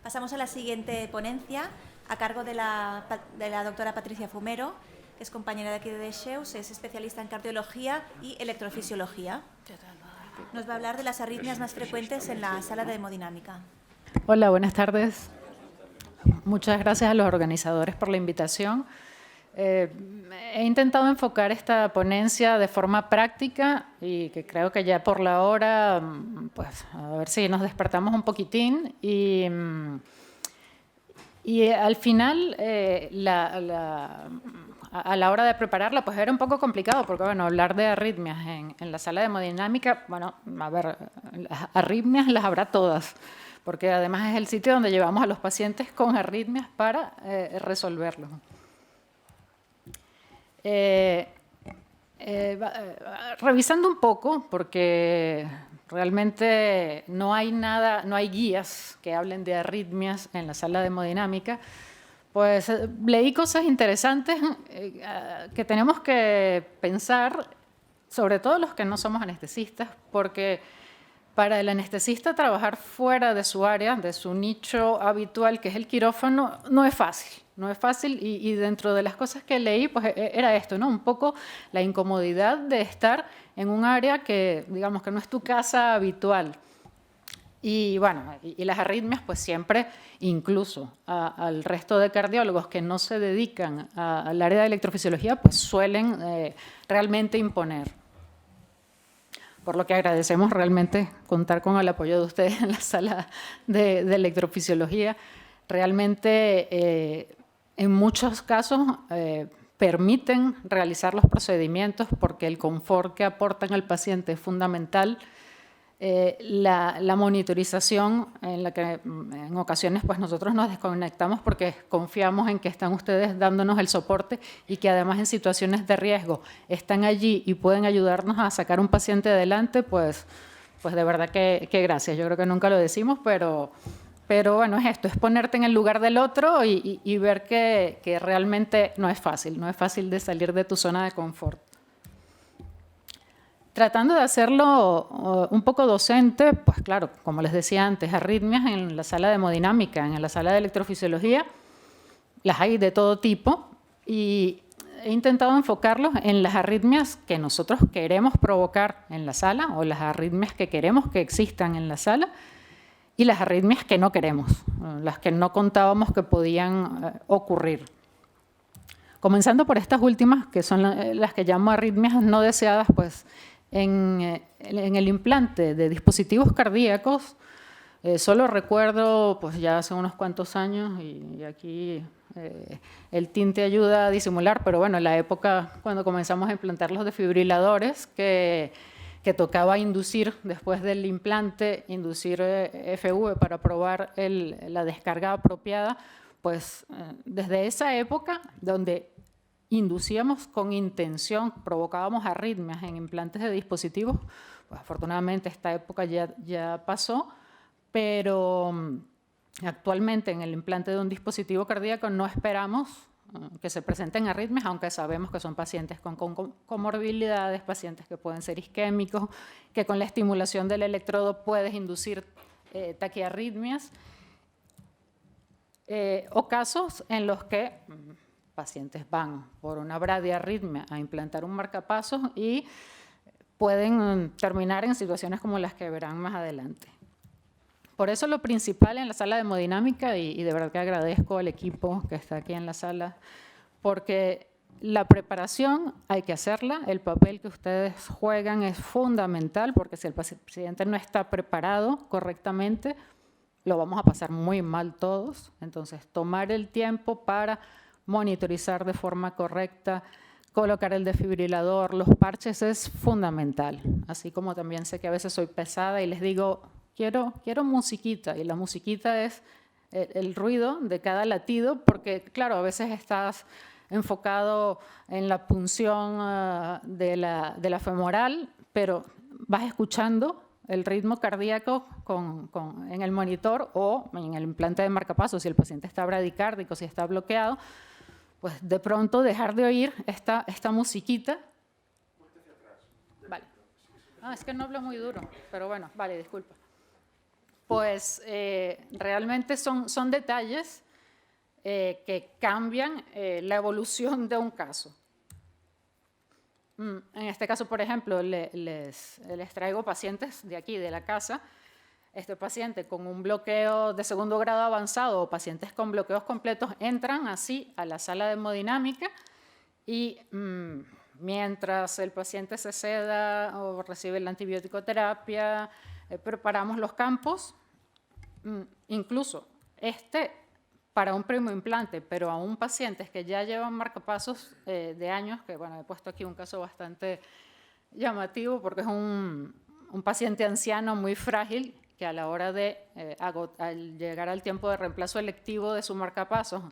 Pasamos a la siguiente ponencia, a cargo de la doctora Patricia Fumero, que es compañera de aquí de Dexeus, es especialista en cardiología y electrofisiología. Nos va a hablar de las arritmias más frecuentes en la sala de hemodinámica. Hola, buenas tardes. Muchas gracias a los organizadores por la invitación. He intentado enfocar esta ponencia de forma práctica y que creo que ya por la hora, pues a ver si nos despertamos un poquitín y al final, a la hora de prepararla, pues era un poco complicado porque, bueno, hablar de arritmias en la sala de hemodinámica, bueno, a ver, las arritmias las habrá todas, porque además es el sitio donde llevamos a los pacientes con arritmias para resolverlos. Revisando un poco, porque realmente no hay guías que hablen de arritmias en la sala de hemodinámica, pues leí cosas interesantes que tenemos que pensar, sobre todo los que no somos anestesistas, porque para el anestesista trabajar fuera de su área, de su nicho habitual, que es el quirófano, no es fácil. No es fácil y dentro de las cosas que leí, pues era esto, ¿no? Un poco la incomodidad de estar en un área que, digamos, que no es tu casa habitual. Y bueno, y las arritmias, pues siempre, incluso al resto de cardiólogos que no se dedican al área de electrofisiología, pues suelen realmente imponer. Por lo que agradecemos realmente contar con el apoyo de ustedes en la sala de electrofisiología. Realmente, en muchos casos, permiten realizar los procedimientos porque el confort que aportan al paciente es fundamental. La monitorización en la que en ocasiones pues nosotros nos desconectamos porque confiamos en que están ustedes dándonos el soporte y que además en situaciones de riesgo están allí y pueden ayudarnos a sacar un paciente adelante, pues de verdad que gracias. Yo creo que nunca lo decimos, pero bueno, es esto, es ponerte en el lugar del otro y ver que realmente no es fácil de salir de tu zona de confort. Tratando de hacerlo un poco docente, pues claro, como les decía antes, arritmias en la sala de hemodinámica, en la sala de electrofisiología, las hay de todo tipo y he intentado enfocarlos en las arritmias que nosotros queremos provocar en la sala o las arritmias que queremos que existan en la sala y las arritmias que no queremos, las que no contábamos que podían ocurrir. Comenzando por estas últimas, que son las que llamo arritmias no deseadas, pues en el implante de dispositivos cardíacos, solo recuerdo, pues ya hace unos cuantos años, y aquí el tinte ayuda a disimular, pero bueno, en la época cuando comenzamos a implantar los desfibriladores, que tocaba inducir, después del implante, inducir FV para probar la descarga apropiada, pues desde esa época, donde inducíamos con intención, provocábamos arritmias en implantes de dispositivos, pues afortunadamente esta época ya pasó, pero actualmente en el implante de un dispositivo cardíaco no esperamos que se presenten arritmias, aunque sabemos que son pacientes con comorbilidades, pacientes que pueden ser isquémicos, que con la estimulación del electrodo puedes inducir taquiarritmias, o casos en los que pacientes van por una bradiarritmia a implantar un marcapasos y pueden terminar en situaciones como las que verán más adelante. Por eso lo principal en la sala de hemodinámica, y de verdad que agradezco al equipo que está aquí en la sala, porque la preparación hay que hacerla, el papel que ustedes juegan es fundamental, porque si el paciente no está preparado correctamente, lo vamos a pasar muy mal todos. Entonces, tomar el tiempo para monitorizar de forma correcta, colocar el desfibrilador, los parches es fundamental. Así como también sé que a veces soy pesada y les digo, quiero musiquita, y la musiquita es el ruido de cada latido, porque claro, a veces estás enfocado en la punción de la femoral, pero vas escuchando el ritmo cardíaco en el monitor o en el implante de marcapasos, si el paciente está bradicárdico, si está bloqueado, pues de pronto dejar de oír esta musiquita. Vale. Es que no hablo muy duro, pero bueno, vale, disculpa. pues realmente son detalles que cambian la evolución de un caso. En este caso, por ejemplo, les traigo pacientes de aquí, de la casa. Este paciente con un bloqueo de segundo grado avanzado o pacientes con bloqueos completos entran así a la sala de hemodinámica y mientras el paciente se seda o recibe la antibiótico-terapia, preparamos los campos, incluso para un primo implante, pero a un paciente que ya llevan marcapasos de años, que bueno, he puesto aquí un caso bastante llamativo porque es un paciente anciano muy frágil que a la hora de al llegar al tiempo de reemplazo electivo de su marcapasos,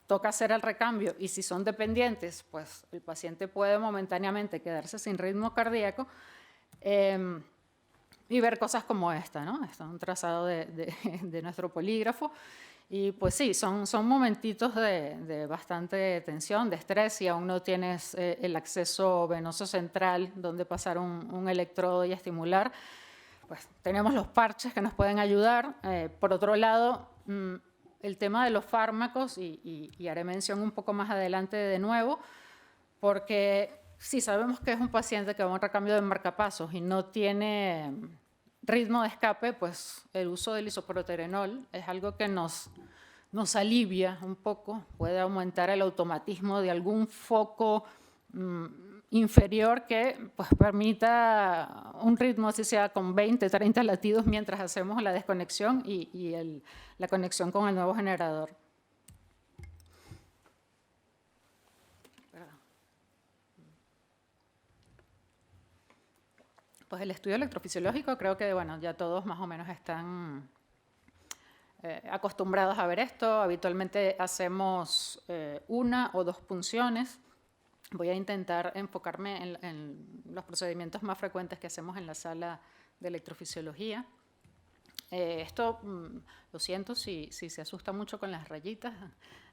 toca hacer el recambio y si son dependientes, pues el paciente puede momentáneamente quedarse sin ritmo cardíaco y ver cosas como esta, ¿no? Este es un trazado de nuestro polígrafo y pues sí, son momentitos de bastante tensión, de estrés, si aún no tienes el acceso venoso central donde pasar un electrodo y estimular, pues tenemos los parches que nos pueden ayudar. Por otro lado, el tema de los fármacos, y haré mención un poco más adelante de nuevo, porque si sabemos que es un paciente que va a un recambio de marcapasos y no tiene ritmo de escape, pues el uso del isoproterenol es algo que nos alivia un poco, puede aumentar el automatismo de algún foco inferior que pues, permita un ritmo, así sea con 20, 30 latidos mientras hacemos la desconexión y la conexión con el nuevo generador. Pues el estudio electrofisiológico creo que bueno, ya todos más o menos están acostumbrados a ver esto. Habitualmente hacemos una o dos punciones. Voy a intentar enfocarme en los procedimientos más frecuentes que hacemos en la sala de electrofisiología. Esto, lo siento si se asusta mucho con las rayitas,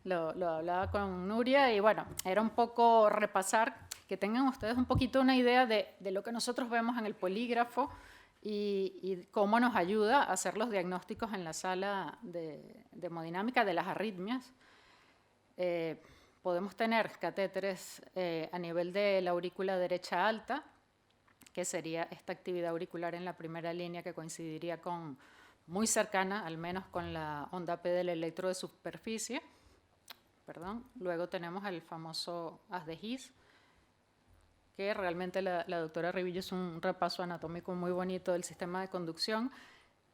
lo hablaba con Nuria y bueno, era un poco repasar, que tengan ustedes un poquito una idea de lo que nosotros vemos en el polígrafo y cómo nos ayuda a hacer los diagnósticos en la sala de hemodinámica de las arritmias. Podemos tener catéteres a nivel de la aurícula derecha alta, que sería esta actividad auricular en la primera línea que coincidiría muy cercana, al menos con la onda P del electro de superficie. Luego tenemos el famoso haz de His, que realmente la doctora Rivillo es un repaso anatómico muy bonito del sistema de conducción.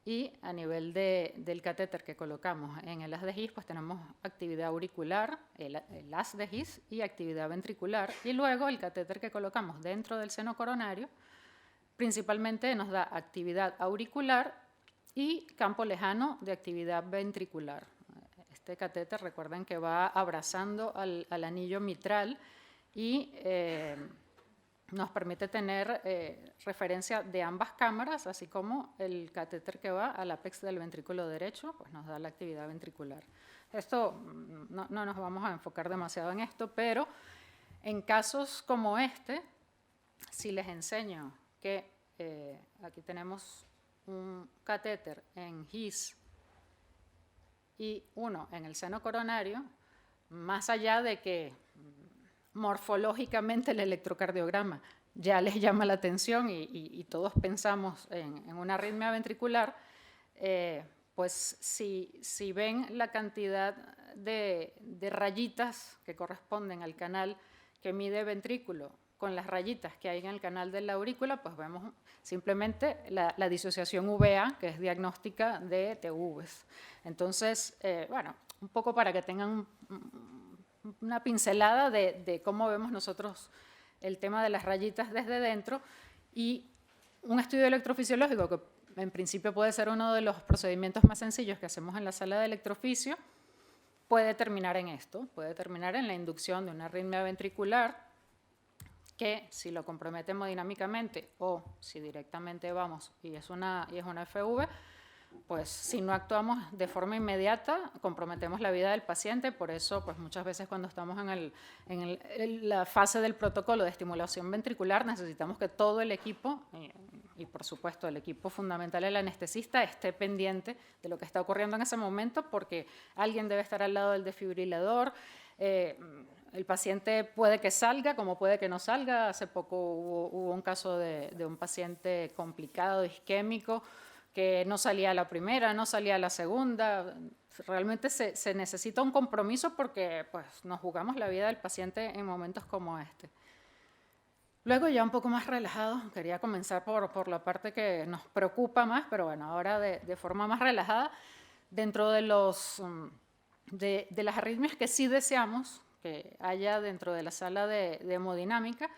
Y a nivel del catéter que colocamos en el haz de His, pues tenemos actividad auricular, el haz de His y actividad ventricular. Y luego el catéter que colocamos dentro del seno coronario, principalmente nos da actividad auricular y campo lejano de actividad ventricular. Este catéter, recuerden que va abrazando al anillo mitral y nos permite tener referencia de ambas cámaras, así como el catéter que va al apex del ventrículo derecho, pues nos da la actividad ventricular. Esto, no nos vamos a enfocar demasiado en esto, pero en casos como este, si les enseño que aquí tenemos un catéter en His y uno en el seno coronario, más allá de que morfológicamente el electrocardiograma ya les llama la atención y todos pensamos en una arritmia ventricular, pues si ven la cantidad de rayitas que corresponden al canal que mide ventrículo con las rayitas que hay en el canal de la aurícula, pues vemos simplemente la disociación VA, que es diagnóstica de TVs. Entonces, bueno, un poco para que tengan una pincelada de cómo vemos nosotros el tema de las rayitas desde dentro y un estudio electrofisiológico que en principio puede ser uno de los procedimientos más sencillos que hacemos en la sala de electrofisio, puede terminar en esto, puede terminar en la inducción de una arritmia ventricular que si lo compromete hemodinámicamente o si directamente vamos y es una FV, pues si no actuamos de forma inmediata, comprometemos la vida del paciente. Por eso, pues muchas veces cuando estamos en la fase del protocolo de estimulación ventricular, necesitamos que todo el equipo, y por supuesto el equipo fundamental, el anestesista, esté pendiente de lo que está ocurriendo en ese momento, porque alguien debe estar al lado del desfibrilador. El paciente puede que salga, como puede que no salga. Hace poco hubo un caso de un paciente complicado, isquémico, que no salía a la primera, no salía a la segunda. Realmente se necesita un compromiso porque pues, nos jugamos la vida del paciente en momentos como este. Luego ya un poco más relajado, quería comenzar por la parte que nos preocupa más, pero bueno, ahora de forma más relajada, dentro de, de las arritmias que sí deseamos que haya dentro de la sala de hemodinámica,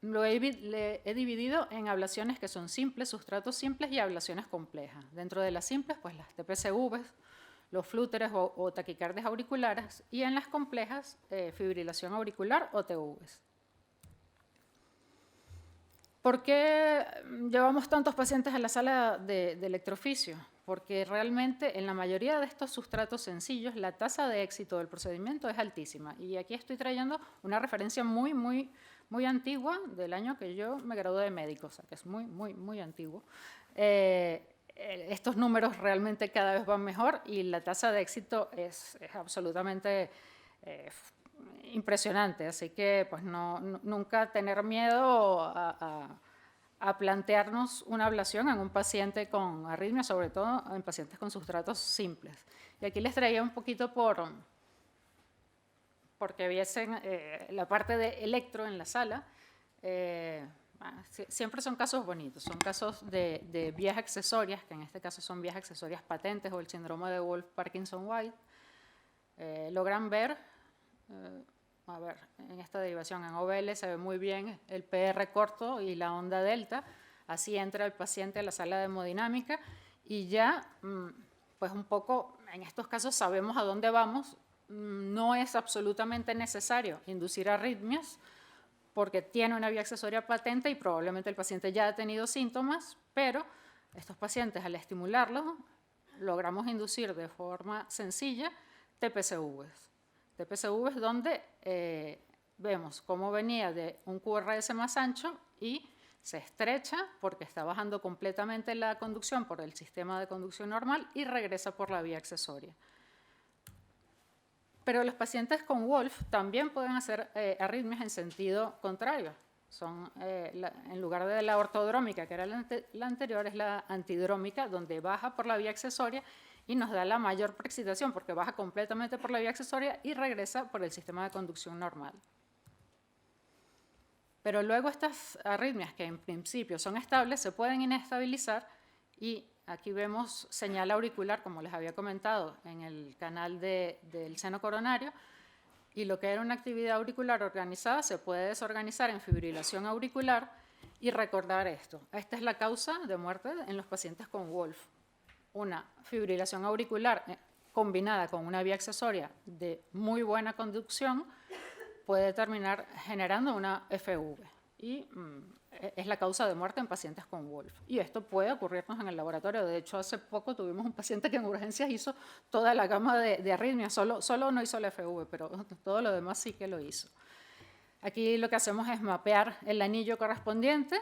le he dividido en ablaciones que son simples, sustratos simples y ablaciones complejas. Dentro de las simples, pues las TPCVs, los flúteres o taquicardias auriculares, y en las complejas, fibrilación auricular o TVs. ¿Por qué llevamos tantos pacientes a la sala de electroficio? Porque realmente en la mayoría de estos sustratos sencillos la tasa de éxito del procedimiento es altísima. Y aquí estoy trayendo una referencia muy antigua del año que yo me gradué de médico, o sea que es muy antiguo. Estos números realmente cada vez van mejor y la tasa de éxito es absolutamente impresionante, así que pues nunca tener miedo a plantearnos una ablación en un paciente con arritmia, sobre todo en pacientes con sustratos simples. Y aquí les traía un poquito porque viesen la parte de electro en la sala. Siempre son casos bonitos, son casos de vías accesorias, que en este caso son vías accesorias patentes o el síndrome de Wolff-Parkinson-White. Logran ver, a ver, en esta derivación en OBL se ve muy bien el PR corto y la onda delta. Así entra el paciente a la sala de hemodinámica y ya, pues un poco, en estos casos sabemos a dónde vamos. No es absolutamente necesario inducir arritmias porque tiene una vía accesoria patente y probablemente el paciente ya ha tenido síntomas, pero estos pacientes, al estimularlos, logramos inducir de forma sencilla TPCVs. TPCVs donde vemos cómo venía de un QRS más ancho y se estrecha porque está bajando completamente la conducción por el sistema de conducción normal y regresa por la vía accesoria. Pero los pacientes con Wolff también pueden hacer arritmias en sentido contrario. Son, en lugar de la ortodrómica, que era la anterior, es la antidrómica, donde baja por la vía accesoria y nos da la mayor preexcitación, porque baja completamente por la vía accesoria y regresa por el sistema de conducción normal. Pero luego estas arritmias, que en principio son estables, se pueden inestabilizar y aquí vemos señal auricular, como les había comentado, en el canal del seno coronario, y lo que era una actividad auricular organizada se puede desorganizar en fibrilación auricular y recordar esto. Esta es la causa de muerte en los pacientes con Wolff. Una fibrilación auricular combinada con una vía accesoria de muy buena conducción puede terminar generando una FV y es la causa de muerte en pacientes con Wolff. Y esto puede ocurrirnos en el laboratorio. De hecho, hace poco tuvimos un paciente que en urgencias hizo toda la gama de arritmias, solo no hizo la FV, pero todo lo demás sí que lo hizo. Aquí lo que hacemos es mapear el anillo correspondiente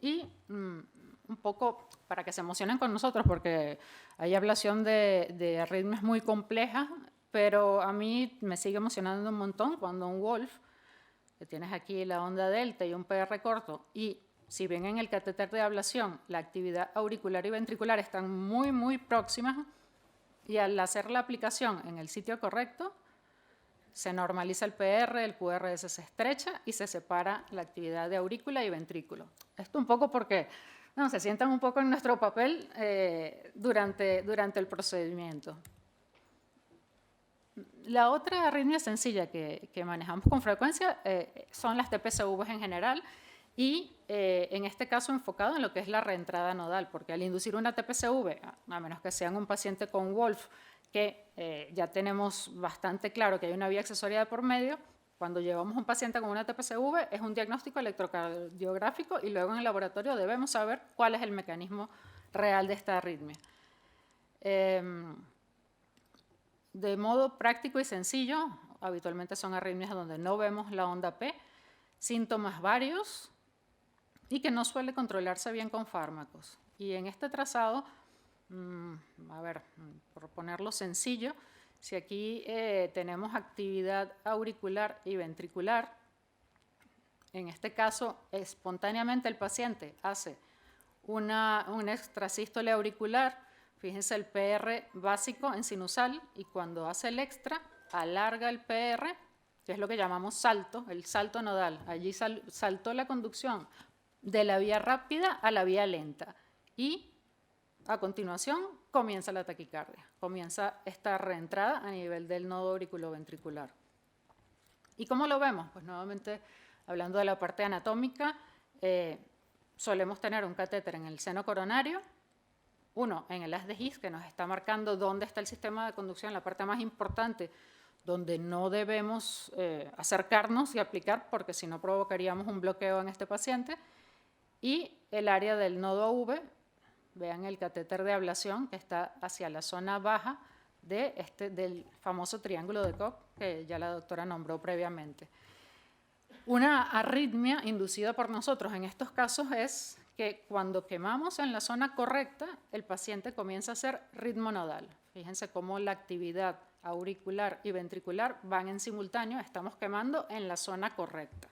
y un poco para que se emocionen con nosotros, porque hay ablación de arritmias muy complejas, pero a mí me sigue emocionando un montón cuando un Wolff, que tienes aquí la onda delta y un PR corto, y si bien en el catéter de ablación la actividad auricular y ventricular están muy próximas, y al hacer la aplicación en el sitio correcto, se normaliza el PR, el QRS se estrecha y se separa la actividad de aurícula y ventrículo. Esto un poco porque se sientan un poco en nuestro papel durante el procedimiento. La otra arritmia sencilla que manejamos con frecuencia son las TPCVs en general y en este caso enfocado en lo que es la reentrada nodal, porque al inducir una TPCV, a menos que sean un paciente con Wolff, que ya tenemos bastante claro que hay una vía accesoria de por medio, cuando llevamos un paciente con una TPCV es un diagnóstico electrocardiográfico y luego en el laboratorio debemos saber cuál es el mecanismo real de esta arritmia. De modo práctico y sencillo, habitualmente son arritmias donde no vemos la onda P, síntomas varios, y que no suele controlarse bien con fármacos. Y en este trazado, a ver, por ponerlo sencillo, si aquí tenemos actividad auricular y ventricular, en este caso, espontáneamente el paciente hace un extrasístole auricular, fíjense el PR básico en sinusal, y cuando hace el extra, alarga el PR, que es lo que llamamos salto, el salto nodal. Allí saltó la conducción de la vía rápida a la vía lenta y a continuación comienza la taquicardia, comienza esta reentrada a nivel del nodo auriculoventricular. ¿Y cómo lo vemos? Pues nuevamente, hablando de la parte anatómica, solemos tener un catéter en el seno coronario, uno en el haz de His, que nos está marcando dónde está el sistema de conducción, la parte más importante, donde no debemos acercarnos y aplicar, porque si no provocaríamos un bloqueo en este paciente, y el área del nodo AV, vean el catéter de ablación que está hacia la zona baja del famoso triángulo de Koch, que ya la doctora nombró previamente. Una arritmia inducida por nosotros en estos casos es que cuando quemamos en la zona correcta, el paciente comienza a hacer ritmo nodal. Fíjense cómo la actividad auricular y ventricular van en simultáneo, estamos quemando en la zona correcta.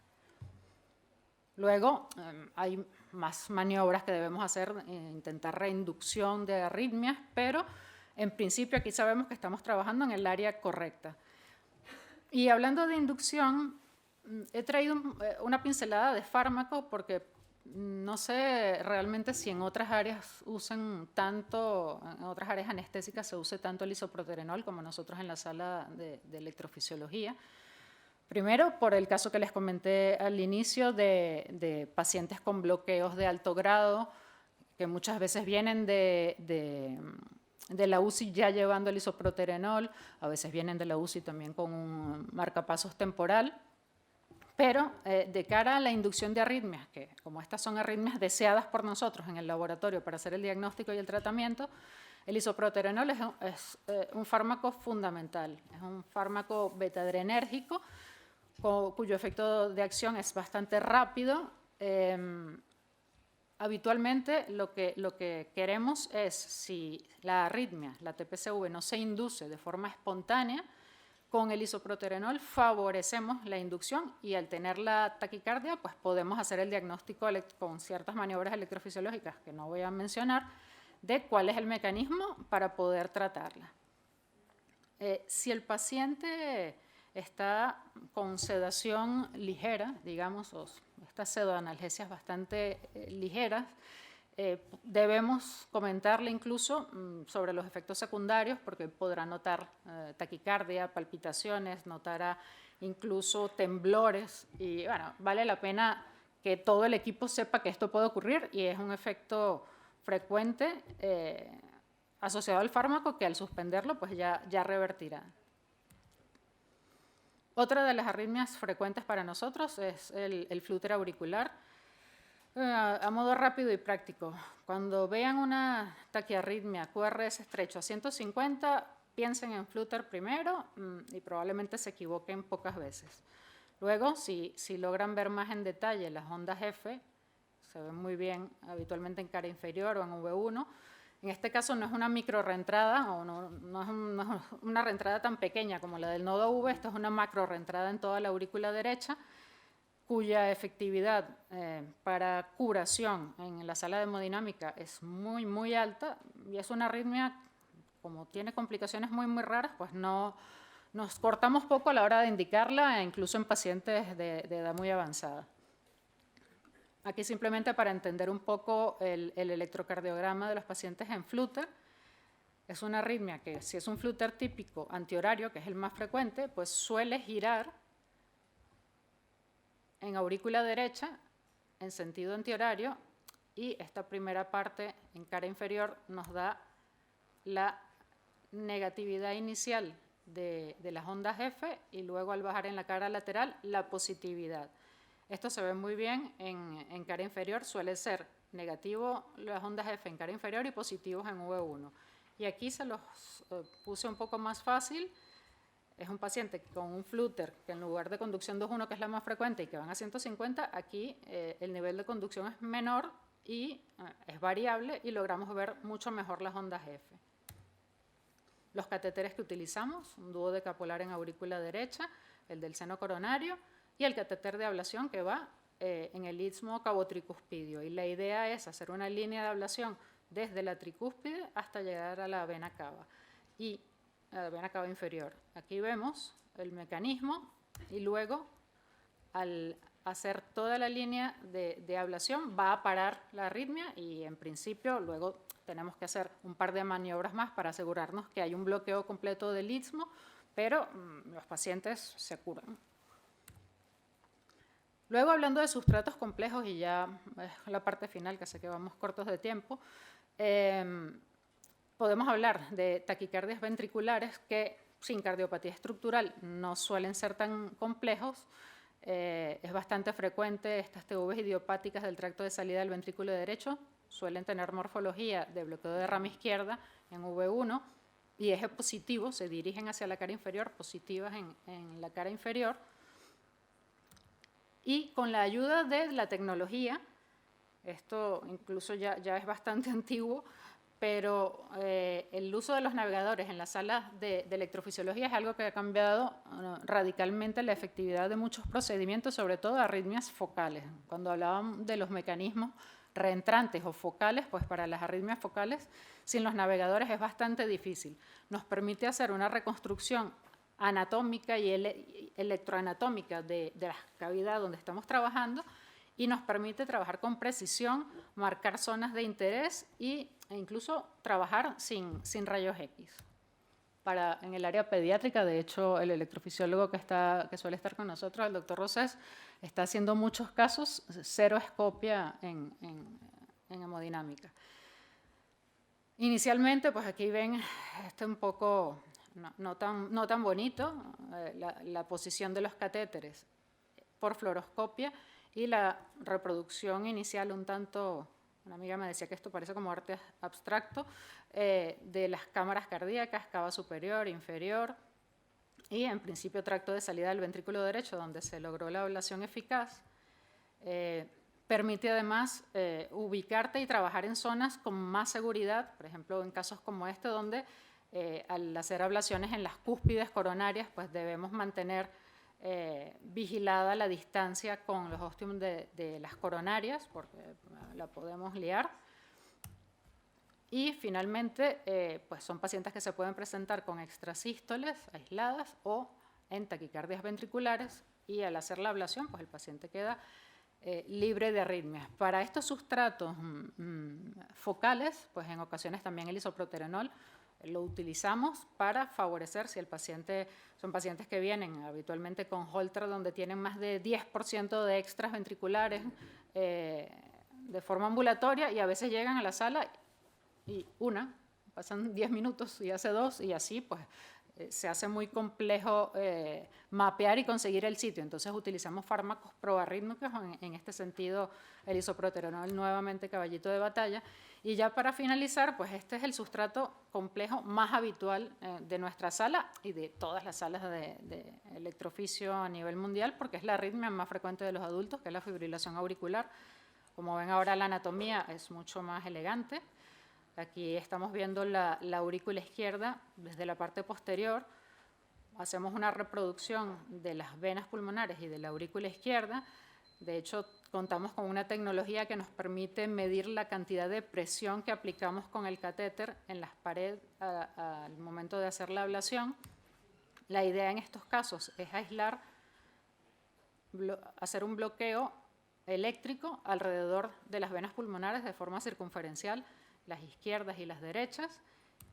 Luego hay más maniobras que debemos hacer, intentar reinducción de arritmias, pero en principio aquí sabemos que estamos trabajando en el área correcta. Y hablando de inducción, he traído una pincelada de fármaco porque no sé realmente si en otras áreas usen tanto, en otras áreas anestésicas se use tanto el isoproterenol como nosotros en la sala de electrofisiología. Primero, por el caso que les comenté al inicio de pacientes con bloqueos de alto grado, que muchas veces vienen de la UCI ya llevando el isoproterenol, a veces vienen de la UCI también con un marcapasos temporal, pero de cara a la inducción de arritmias, que como estas son arritmias deseadas por nosotros en el laboratorio para hacer el diagnóstico y el tratamiento, el isoproterenol es un fármaco fundamental, es un fármaco beta-adrenérgico, cuyo efecto de acción es bastante rápido. Habitualmente lo que queremos es, si la arritmia, la TPCV, no se induce de forma espontánea, con el isoproterenol favorecemos la inducción y al tener la taquicardia pues podemos hacer el diagnóstico con ciertas maniobras electrofisiológicas que no voy a mencionar, de cuál es el mecanismo para poder tratarla. Si el paciente está con sedación ligera, digamos, o estas pseudoanalgesias bastante ligeras, debemos comentarle incluso sobre los efectos secundarios, porque podrá notar taquicardia, palpitaciones, notará incluso temblores, y bueno, vale la pena que todo el equipo sepa que esto puede ocurrir y es un efecto frecuente asociado al fármaco que al suspenderlo pues ya revertirá. Otra de las arritmias frecuentes para nosotros es el flúter auricular. A modo rápido y práctico, cuando vean una taquiarritmia QRS estrecho a 150, piensen en flúter primero y probablemente se equivoquen pocas veces. Luego, si logran ver más en detalle las ondas F, se ven muy bien habitualmente en cara inferior o en V1. En este caso no es una micro reentrada o no es una reentrada tan pequeña como la del nodo V, esto es una macro reentrada en toda la aurícula derecha, cuya efectividad para curación en la sala de hemodinámica es muy, muy alta y es una arritmia, como tiene complicaciones muy, muy raras, pues nos cortamos poco a la hora de indicarla, incluso en pacientes de edad muy avanzada. Aquí simplemente para entender un poco el electrocardiograma de los pacientes en flúter, es una arritmia que si es un flúter típico antihorario, que es el más frecuente, pues suele girar en aurícula derecha en sentido antihorario y esta primera parte en cara inferior nos da la negatividad inicial de las ondas F y luego al bajar en la cara lateral la positividad. Esto se ve muy bien en cara inferior, suele ser negativo las ondas F en cara inferior y positivos en V1. Y aquí se los puse un poco más fácil. es un paciente con un flutter que en lugar de conducción 2.1, que es la más frecuente, y que van a 150, aquí el nivel de conducción es menor y es variable y logramos ver mucho mejor las ondas F. Los catéteres que utilizamos, un dúo decapolar en aurícula derecha, el del seno coronario, y el catéter de ablación que va en el istmo cavotricuspidio. Y la idea es hacer una línea de ablación desde la tricúspide hasta llegar a la vena cava. Y la vena cava inferior. Aquí vemos el mecanismo y luego al hacer toda la línea de ablación va a parar la arritmia y en principio luego tenemos que hacer un par de maniobras más para asegurarnos que hay un bloqueo completo del istmo, pero los pacientes se curan. Luego, hablando de sustratos complejos, y ya es la parte final, que sé que vamos cortos de tiempo, podemos hablar de taquicardias ventriculares que sin cardiopatía estructural no suelen ser tan complejos. Es bastante frecuente estas TVs idiopáticas del tracto de salida del ventrículo derecho, suelen tener morfología de bloqueo de rama izquierda en V1 y eje positivo, se dirigen hacia la cara inferior, positivas en la cara inferior. Y con la ayuda de la tecnología, esto incluso ya es bastante antiguo, pero el uso de los navegadores en las salas de electrofisiología es algo que ha cambiado radicalmente la efectividad de muchos procedimientos, sobre todo arritmias focales. Cuando hablaban de los mecanismos reentrantes o focales, pues para las arritmias focales, sin los navegadores es bastante difícil. Nos permite hacer una reconstrucción anatómica y electroanatómica de la cavidad donde estamos trabajando y nos permite trabajar con precisión, marcar zonas de interés e incluso trabajar sin rayos X. En el área pediátrica, de hecho, el electrofisiólogo que suele estar con nosotros, el doctor Rosés, está haciendo muchos casos, seroscopia en hemodinámica. Inicialmente, pues aquí ven un poco no tan bonito, la posición de los catéteres por fluoroscopia y la reproducción inicial un tanto, una amiga me decía que esto parece como arte abstracto, de las cámaras cardíacas, cava superior, inferior y en principio tracto de salida del ventrículo derecho donde se logró la ablación eficaz. Permite además ubicarte y trabajar en zonas con más seguridad, por ejemplo en casos como este donde al hacer ablaciones en las cúspides coronarias pues debemos mantener vigilada la distancia con los ostium de las coronarias porque la podemos liar. Y finalmente pues son pacientes que se pueden presentar con extrasístoles aisladas o en taquicardias ventriculares y al hacer la ablación pues el paciente queda libre de arritmias. Para estos sustratos focales, pues en ocasiones también el isoproterenol lo utilizamos para favorecer si el paciente, son pacientes que vienen habitualmente con Holter donde tienen más de 10% de extras ventriculares de forma ambulatoria y a veces llegan a la sala y pasan 10 minutos y hace 2 y así pues se hace muy complejo mapear y conseguir el sitio. Entonces utilizamos fármacos proarrítmicos, en este sentido el isoproterenol nuevamente caballito de batalla. Y ya para finalizar, pues este es el sustrato complejo más habitual de nuestra sala y de todas las salas de electrofisio a nivel mundial, porque es la arritmia más frecuente de los adultos, que es la fibrilación auricular. Como ven ahora la anatomía es mucho más elegante. Aquí estamos viendo la aurícula izquierda desde la parte posterior. Hacemos una reproducción de las venas pulmonares y de la aurícula izquierda. De hecho, contamos con una tecnología que nos permite medir la cantidad de presión que aplicamos con el catéter en las paredes al momento de hacer la ablación. La idea en estos casos es aislar, hacer un bloqueo eléctrico alrededor de las venas pulmonares de forma circunferencial, las izquierdas y las derechas,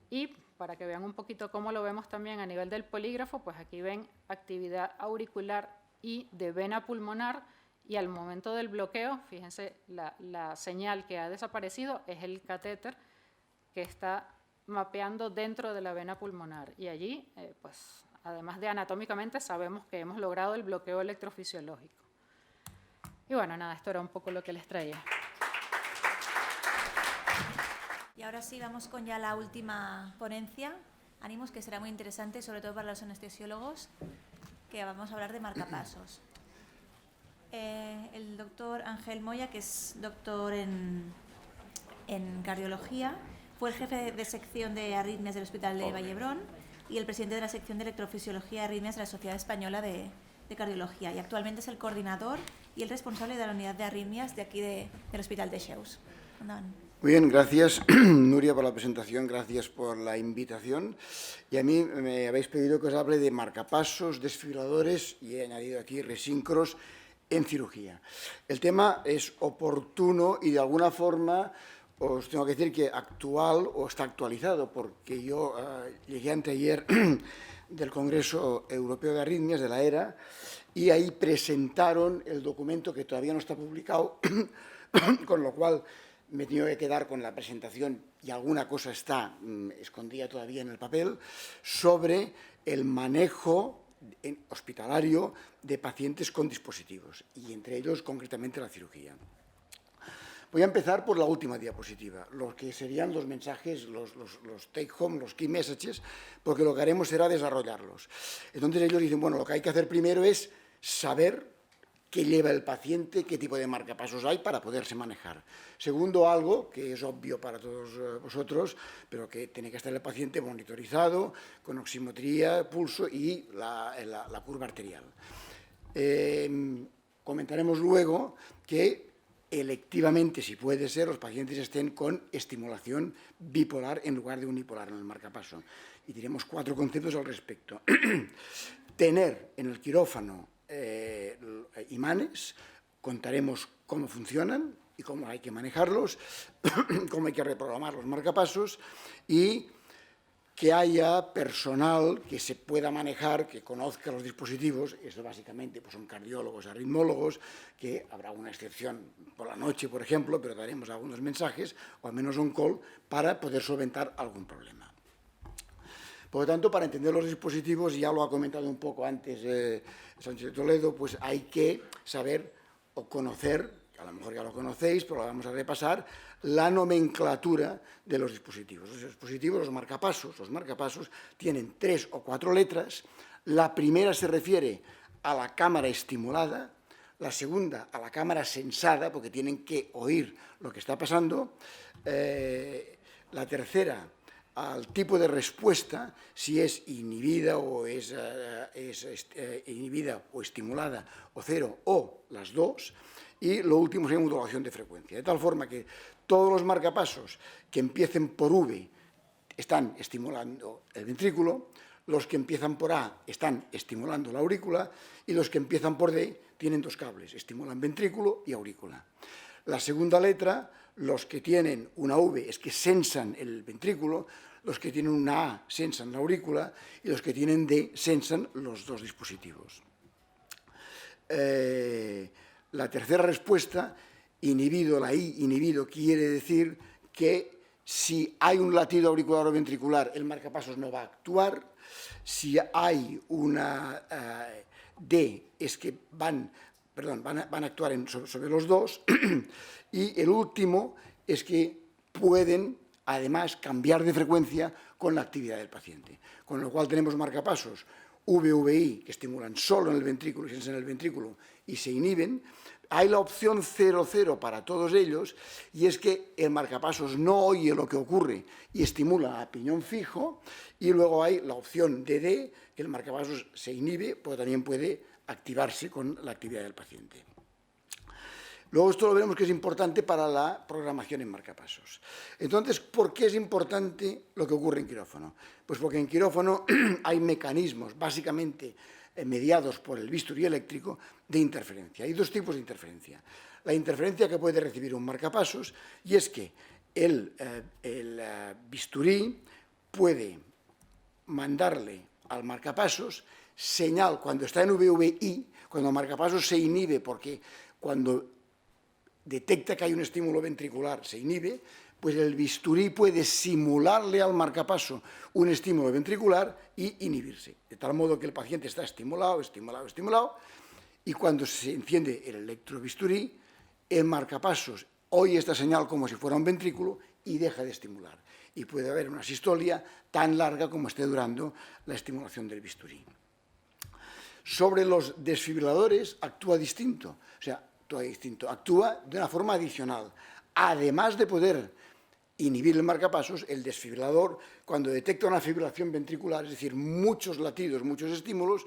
y para que vean un poquito cómo lo vemos también a nivel del polígrafo, pues aquí ven actividad auricular y de vena pulmonar, y al momento del bloqueo, fíjense, la señal que ha desaparecido es el catéter que está mapeando dentro de la vena pulmonar, y allí, pues además de anatómicamente, sabemos que hemos logrado el bloqueo electrofisiológico. Y bueno, nada, esto era un poco lo que les traía. Y ahora sí, vamos con ya la última ponencia, ánimos, que será muy interesante, sobre todo para los anestesiólogos, que vamos a hablar de marcapasos. El doctor Ángel Moya, que es doctor en cardiología, fue el jefe de sección de arritmias del Hospital de Vallebrón y el presidente de la sección de electrofisiología y arritmias de la Sociedad Española de Cardiología, y actualmente es el coordinador y el responsable de la unidad de arritmias de aquí del Hospital de Sheus. Muy bien, gracias Nuria por la presentación, gracias por la invitación. Y a mí me habéis pedido que os hable de marcapasos, desfibriladores y he añadido aquí resíncros en cirugía. El tema es oportuno y de alguna forma os tengo que decir que actual o está actualizado, porque yo llegué anteayer del Congreso Europeo de Arritmias, de la ERA, y ahí presentaron el documento que todavía no está publicado, con lo cual me he tenido que quedar con la presentación y alguna cosa está escondida todavía en el papel, sobre el manejo hospitalario de pacientes con dispositivos, y entre ellos concretamente la cirugía. Voy a empezar por la última diapositiva, lo que serían los mensajes, los take home, los key messages, porque lo que haremos será desarrollarlos. Entonces ellos dicen, bueno, lo que hay que hacer primero es saber qué lleva el paciente, qué tipo de marcapasos hay para poderse manejar. Segundo, algo que es obvio para todos vosotros, pero que tiene que estar el paciente monitorizado, con oximetría, pulso y la curva arterial. Comentaremos luego que electivamente, si puede ser, los pacientes estén con estimulación bipolar en lugar de unipolar en el marcapaso. Y diremos 4 conceptos al respecto. Tener en el quirófano imanes, contaremos cómo funcionan y cómo hay que manejarlos, cómo hay que reprogramar los marcapasos y que haya personal que se pueda manejar, que conozca los dispositivos. Esto básicamente pues son cardiólogos, arritmólogos, que habrá una excepción por la noche, por ejemplo, pero daremos algunos mensajes, o al menos un call, para poder solventar algún problema. Por lo tanto, para entender los dispositivos, ya lo ha comentado un poco antes Sánchez de Toledo, pues hay que saber o conocer, a lo mejor ya lo conocéis, pero lo vamos a repasar, la nomenclatura de los dispositivos. Los dispositivos, los marcapasos tienen 3 o 4 letras. La primera se refiere a la cámara estimulada, la segunda a la cámara sensada, porque tienen que oír lo que está pasando, la tercera al tipo de respuesta, si es inhibida o inhibida o estimulada o cero o las dos, y lo último sería modulación de frecuencia, de tal forma que todos los marcapasos que empiecen por V están estimulando el ventrículo, los que empiezan por A están estimulando la aurícula y los que empiezan por D tienen 2 cables, estimulan ventrículo y aurícula. La segunda letra, los que tienen una V es que sensan el ventrículo, los que tienen una A sensan la aurícula y los que tienen D sensan los 2 dispositivos. La tercera respuesta, inhibido, la I, inhibido, quiere decir que si hay un latido auricular o ventricular, el marcapasos no va a actuar. Si hay una D, es que van a actuar sobre los 2. Y el último es que pueden, además, cambiar de frecuencia con la actividad del paciente. Con lo cual tenemos marcapasos VVI que estimulan solo en el ventrículo, y en el ventrículo y se inhiben. Hay la opción 0,0 para todos ellos, y es que el marcapasos no oye lo que ocurre y estimula a piñón fijo, y luego hay la opción DD, que el marcapasos se inhibe, pero también puede activarse con la actividad del paciente. Luego esto lo veremos que es importante para la programación en marcapasos. Entonces, ¿por qué es importante lo que ocurre en quirófano? Pues porque en quirófano hay mecanismos, básicamente mediados por el bisturí eléctrico, de interferencia. Hay 2 tipos de interferencia. La interferencia que puede recibir un marcapasos, y es que el bisturí puede mandarle al marcapasos señal cuando está en VVI, cuando el marcapasos se inhibe, porque cuando detecta que hay un estímulo ventricular, se inhibe, pues el bisturí puede simularle al marcapaso un estímulo ventricular y inhibirse, de tal modo que el paciente está estimulado, y cuando se enciende el electrobisturí, el marcapasos oye esta señal como si fuera un ventrículo y deja de estimular. y puede haber una sistolia tan larga como esté durando la estimulación del bisturí. Sobre los desfibriladores actúa distinto, actúa de una forma adicional. Además de poder inhibir el marcapasos, el desfibrilador, cuando detecta una fibrilación ventricular, es decir, muchos latidos, muchos estímulos,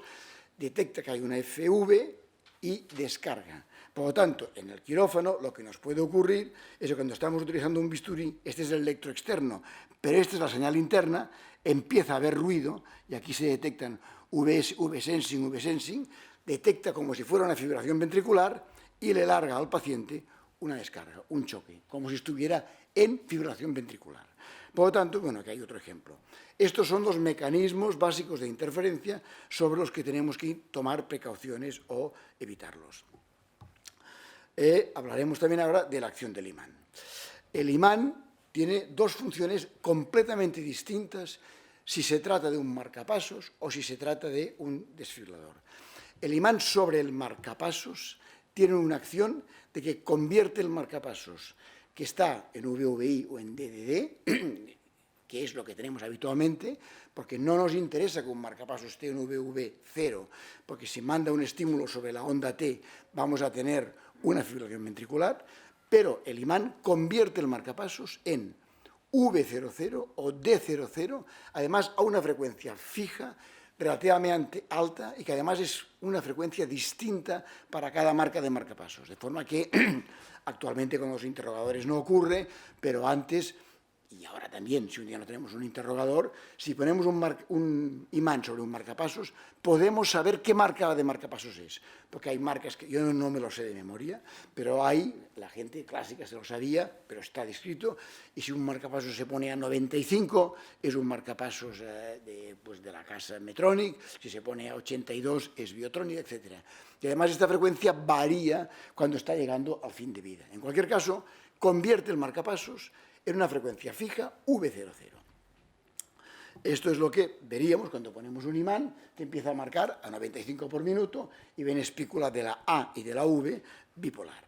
detecta que hay una FV y descarga. Por lo tanto, en el quirófano lo que nos puede ocurrir es que cuando estamos utilizando un bisturí, este es el electro externo, pero esta es la señal interna, empieza a haber ruido, y aquí se detectan V-sensing, detecta como si fuera una fibrilación ventricular y le larga al paciente una descarga, un choque, como si estuviera en fibrilación ventricular. Por lo tanto, bueno, aquí hay otro ejemplo. Estos son los mecanismos básicos de interferencia sobre los que tenemos que tomar precauciones o evitarlos. Hablaremos también ahora de la acción del imán. El imán tiene dos funciones completamente distintas si se trata de un marcapasos o si se trata de un desfibrilador. El imán sobre el marcapasos tiene una acción de que convierte el marcapasos que está en VVI o en DDD, que es lo que tenemos habitualmente, porque no nos interesa que un marcapasos esté en VV0, porque si manda un estímulo sobre la onda T vamos a tener una fibrilación ventricular, pero el imán convierte el marcapasos en V00 o D00, además a una frecuencia fija, relativamente alta y que además es una frecuencia distinta para cada marca de marcapasos, de forma que actualmente con los interrogadores no ocurre, pero antes, y ahora también, si un día no tenemos un interrogador, si ponemos un imán sobre un marcapasos, podemos saber qué marca de marcapasos es, porque hay marcas que yo no me lo sé de memoria, pero la gente clásica se lo sabía, pero está descrito, y si un marcapasos se pone a 95, es un marcapasos de la casa Medtronic, si se pone a 82 es Biotronic, etc. Y además esta frecuencia varía cuando está llegando al fin de vida. En cualquier caso, convierte el marcapasos en una frecuencia fija V00. Esto es lo que veríamos cuando ponemos un imán que empieza a marcar a 95 por minuto y ven espícula de la A y de la V bipolar.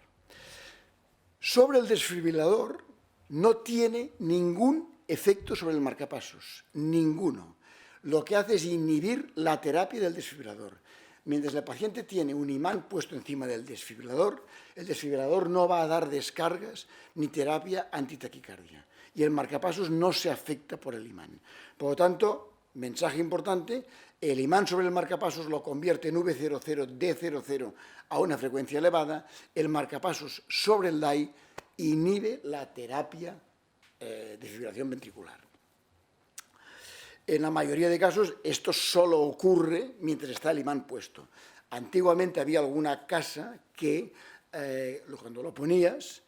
Sobre el desfibrilador no tiene ningún efecto sobre el marcapasos, ninguno. Lo que hace es inhibir la terapia del desfibrilador. Mientras el paciente tiene un imán puesto encima del desfibrilador, el desfibrilador no va a dar descargas ni terapia antitaquicardia. Y el marcapasos no se afecta por el imán. Por lo tanto, mensaje importante, el imán sobre el marcapasos lo convierte en V00, D00 a una frecuencia elevada, el marcapasos sobre el DAI inhibe la terapia de fibrilación ventricular. En la mayoría de casos, esto solo ocurre mientras está el imán puesto. Antiguamente había alguna casa que, cuando lo ponías,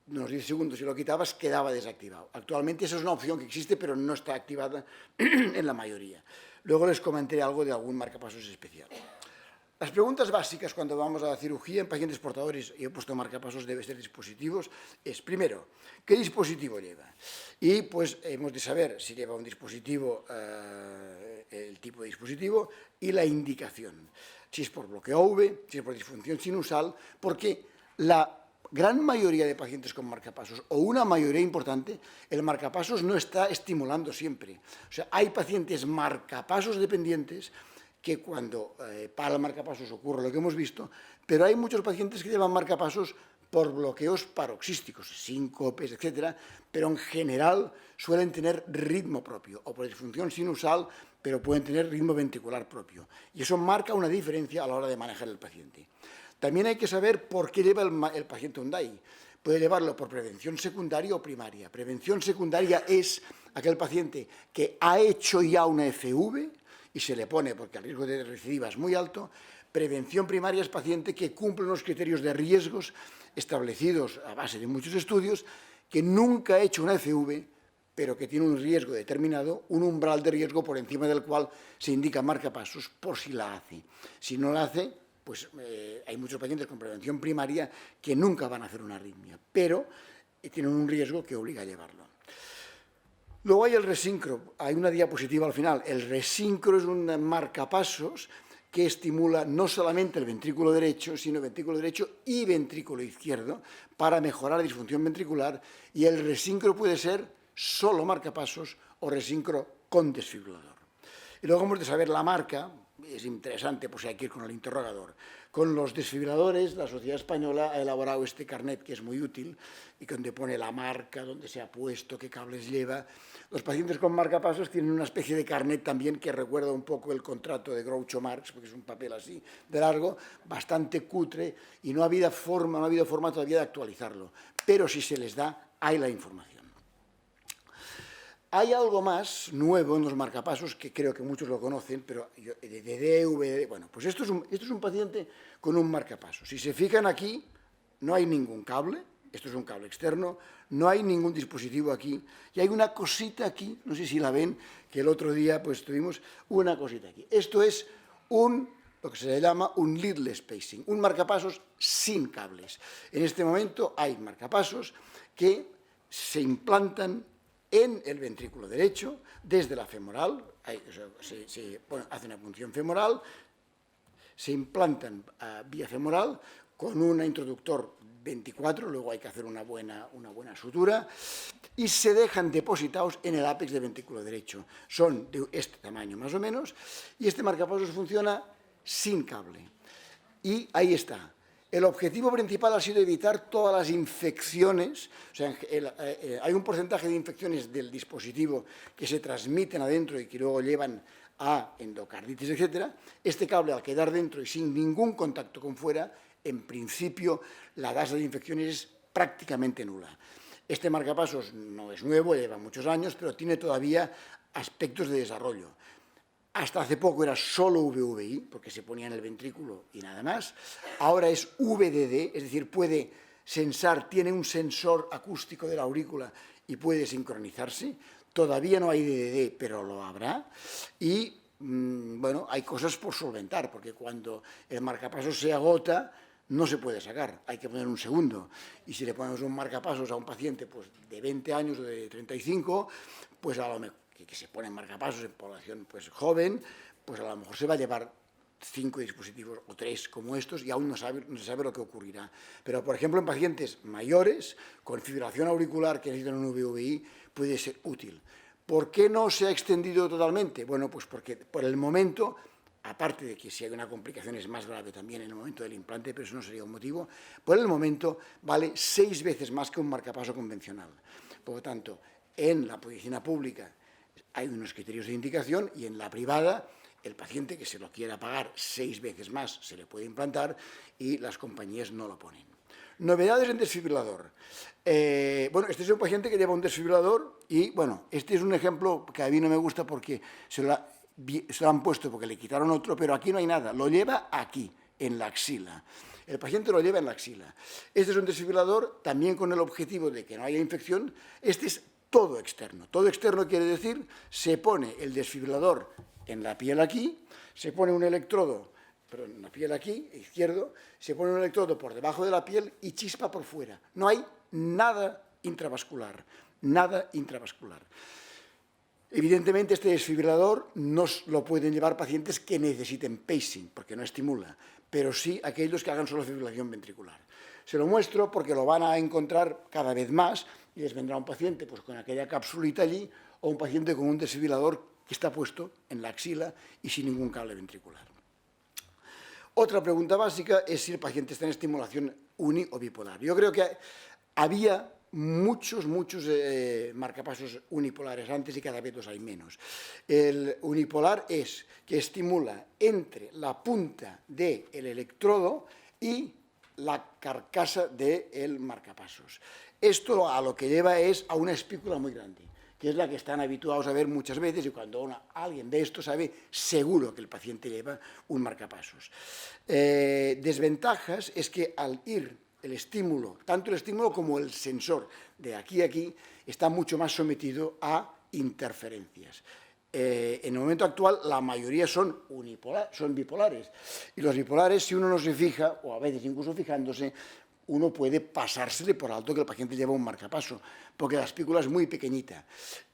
unos 10 segundos y lo quitabas, quedaba desactivado. Actualmente esa es una opción que existe, pero no está activada en la mayoría. Luego les comentaré algo de algún marcapasos especial. Las preguntas básicas cuando vamos a la cirugía en pacientes portadores, y he puesto marcapasos, debe ser dispositivos, es, primero, ¿qué dispositivo lleva? Y pues hemos de saber si lleva un dispositivo, el tipo de dispositivo y la indicación. Si es por bloqueo AV, si es por disfunción sinusal, porque la gran mayoría de pacientes con marcapasos, o una mayoría importante, el marcapasos no está estimulando siempre. O sea, hay pacientes marcapasos dependientes que cuando para el marcapasos ocurre lo que hemos visto, pero hay muchos pacientes que llevan marcapasos por bloqueos paroxísticos, síncopes, etcétera, pero en general suelen tener ritmo propio, o por disfunción sinusal, pero pueden tener ritmo ventricular propio. Y eso marca una diferencia a la hora de manejar el paciente. También hay que saber por qué lleva el paciente un DAI. Puede llevarlo por prevención secundaria o primaria. Prevención secundaria es aquel paciente que ha hecho ya una FV y se le pone porque el riesgo de recidiva es muy alto. Prevención primaria es paciente que cumple los criterios de riesgos establecidos a base de muchos estudios, que nunca ha hecho una FV, pero que tiene un riesgo determinado, un umbral de riesgo por encima del cual se indica marcapasos por si la hace. Si no la hace, pues hay muchos pacientes con prevención primaria que nunca van a hacer una arritmia, pero tienen un riesgo que obliga a llevarlo. Luego hay el resincro, hay una diapositiva al final. El resincro es un marcapasos que estimula no solamente el ventrículo derecho, sino el ventrículo derecho y ventrículo izquierdo para mejorar la disfunción ventricular, y el resincro puede ser solo marcapasos o resíncro con desfibrilador. Y luego hemos de saber la marca, es interesante, pues hay que ir con el interrogador. Con los desfibriladores, la Sociedad Española ha elaborado este carnet que es muy útil y donde pone la marca, dónde se ha puesto, qué cables lleva. Los pacientes con marcapasos tienen una especie de carnet también que recuerda un poco el contrato de Groucho Marx, porque es un papel así de largo, bastante cutre, y no ha habido forma todavía de actualizarlo. Pero si se les da, hay la información. Hay algo más nuevo en los marcapasos que creo que muchos lo conocen, pero de DVD, bueno, pues esto es un paciente con un marcapasos. Si se fijan aquí, no hay ningún cable, esto es un cable externo, no hay ningún dispositivo aquí, y hay una cosita aquí, no sé si la ven, que el otro día pues tuvimos una cosita aquí. Esto es lo que se le llama un leadless pacing, un marcapasos sin cables. En este momento hay marcapasos que se implantan en el ventrículo derecho, desde la femoral, se hace una punción femoral, se implantan vía femoral con un introductor 24, luego hay que hacer una buena sutura, y se dejan depositados en el ápex del ventrículo derecho. Son de este tamaño más o menos, y este marcapasos funciona sin cable. Y ahí está. El objetivo principal ha sido evitar todas las infecciones, o sea, hay un porcentaje de infecciones del dispositivo que se transmiten adentro y que luego llevan a endocarditis, etc. Este cable, al quedar dentro y sin ningún contacto con fuera, en principio la tasa de infecciones es prácticamente nula. Este marcapasos no es nuevo, lleva muchos años, pero tiene todavía aspectos de desarrollo. Hasta hace poco era solo VVI, porque se ponía en el ventrículo y nada más. Ahora es VDD, es decir, puede sensar, tiene un sensor acústico de la aurícula y puede sincronizarse. Todavía no hay DDD, pero lo habrá. Y, bueno, hay cosas por solventar, porque cuando el marcapasos se agota, no se puede sacar, hay que poner un segundo. Y si le ponemos un marcapasos a un paciente pues, de 20 años o de 35, pues a lo mejor que se ponen marcapasos en población pues, joven, pues a lo mejor se va a llevar 5 dispositivos o 3 como estos y aún no se sabe lo que ocurrirá. Pero, por ejemplo, en pacientes mayores, con fibrilación auricular que necesitan un VVI, puede ser útil. ¿Por qué no se ha extendido totalmente? Bueno, pues porque por el momento, aparte de que si hay una complicación es más grave también en el momento del implante, pero eso no sería un motivo, por el momento vale 6 veces más que un marcapaso convencional. Por lo tanto, en la medicina pública hay unos criterios de indicación y en la privada el paciente que se lo quiera pagar 6 veces más se le puede implantar y las compañías no lo ponen. Novedades en desfibrilador. Bueno, este es un paciente que lleva un desfibrilador y, bueno, este es un ejemplo que a mí no me gusta porque se lo han puesto porque le quitaron otro, pero aquí no hay nada, lo lleva aquí, en la axila. El paciente lo lleva en la axila. Este es un desfibrilador también con el objetivo de que no haya infección. Este es todo externo. Todo externo quiere decir, se pone el desfibrilador en la piel aquí, se pone un electrodo, pero en la piel aquí, izquierdo, se pone un electrodo por debajo de la piel y chispa por fuera. No hay nada intravascular, nada intravascular. Evidentemente, este desfibrilador no lo pueden llevar pacientes que necesiten pacing, porque no estimula, pero sí aquellos que hagan solo fibrilación ventricular. Se lo muestro porque lo van a encontrar cada vez más y les vendrá un paciente pues, con aquella capsulita allí o un paciente con un desfibrilador que está puesto en la axila y sin ningún cable ventricular. Otra pregunta básica es si el paciente está en estimulación uni o bipolar. Yo creo que había muchos marcapasos unipolares antes y cada vez los hay menos. El unipolar es que estimula entre la punta del electrodo y la carcasa del marcapasos. Esto a lo que lleva es a una espícula muy grande, que es la que están habituados a ver muchas veces y cuando alguien de esto sabe, seguro que el paciente lleva un marcapasos. Desventajas es que al ir el estímulo, tanto el estímulo como el sensor de aquí a aquí, está mucho más sometido a interferencias. En el momento actual la mayoría son bipolares y los bipolares, si uno no se fija, o a veces incluso fijándose, uno puede pasársele por alto que el paciente lleva un marcapaso, porque la espícula es muy pequeñita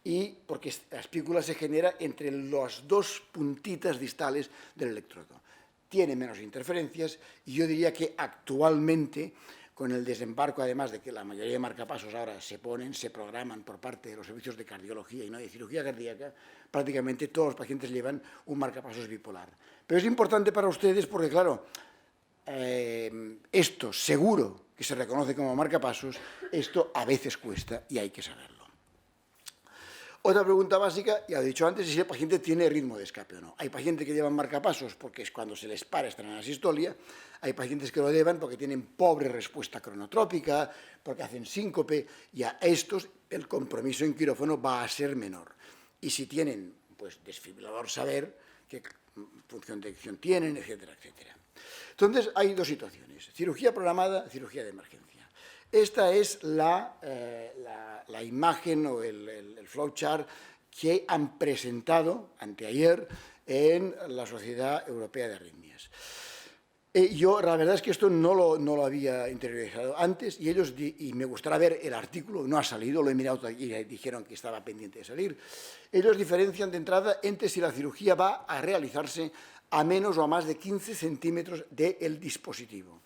y porque la espícula se genera entre las 2 puntitas distales del electrodo. Tiene menos interferencias y yo diría que actualmente con el desembarco, además de que la mayoría de marcapasos ahora se programan por parte de los servicios de cardiología y no de cirugía cardíaca, prácticamente todos los pacientes llevan un marcapasos bipolar. Pero es importante para ustedes porque, claro, esto seguro que se reconoce como marcapasos, esto a veces cuesta y hay que saberlo. Otra pregunta básica, ya he dicho antes, es si el paciente tiene ritmo de escape o no. Hay pacientes que llevan marcapasos porque es cuando se les para, están en la sistolia. Hay pacientes que lo llevan porque tienen pobre respuesta cronotrópica, porque hacen síncope, y a estos el compromiso en quirófano va a ser menor. Y si tienen, pues, desfibrilador, saber qué función de eyección tienen, etcétera, etcétera. Entonces, hay dos situaciones: cirugía programada, cirugía de emergencia. Esta es la imagen o el flowchart que han presentado anteayer en la Sociedad Europea de Arritmias. Yo, la verdad es que esto no lo había interiorizado antes y me gustaría ver el artículo, no ha salido, lo he mirado y dijeron que estaba pendiente de salir. Ellos diferencian de entrada entre si la cirugía va a realizarse a menos o a más de 15 centímetros del dispositivo.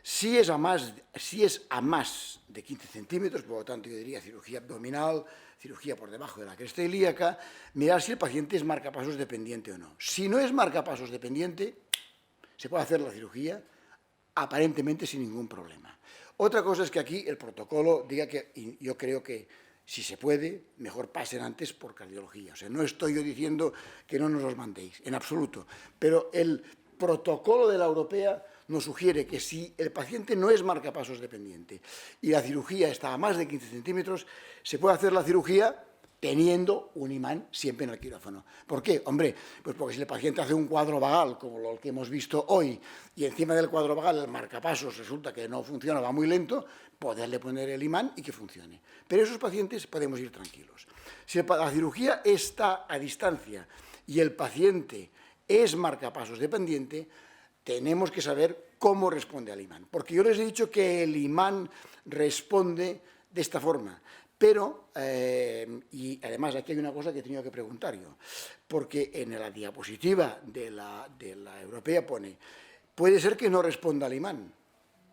Si es a más de 15 centímetros, por lo tanto yo diría cirugía abdominal, cirugía por debajo de la cresta ilíaca, mirar si el paciente es marcapasos dependiente o no. Si no es marcapasos dependiente, se puede hacer la cirugía aparentemente sin ningún problema. Otra cosa es que aquí el protocolo diga que, y yo creo que si se puede, mejor pasen antes por cardiología. O sea, no estoy yo diciendo que no nos los mandéis, en absoluto, pero el protocolo de la europea nos sugiere que si el paciente no es marcapasos dependiente y la cirugía está a más de 15 centímetros, se puede hacer la cirugía teniendo un imán siempre en el quirófano. ¿Por qué? Hombre, pues porque si el paciente hace un cuadro vagal, como lo que hemos visto hoy, y encima del cuadro vagal el marcapasos resulta que no funciona, va muy lento, poderle poner el imán y que funcione. Pero esos pacientes podemos ir tranquilos. Si la cirugía está a distancia y el paciente es marcapasos dependiente, tenemos que saber cómo responde al imán. Porque yo les he dicho que el imán responde de esta forma. Pero, y además aquí hay una cosa que he tenido que preguntar yo, porque en la diapositiva de la europea pone, puede ser que no responda al imán.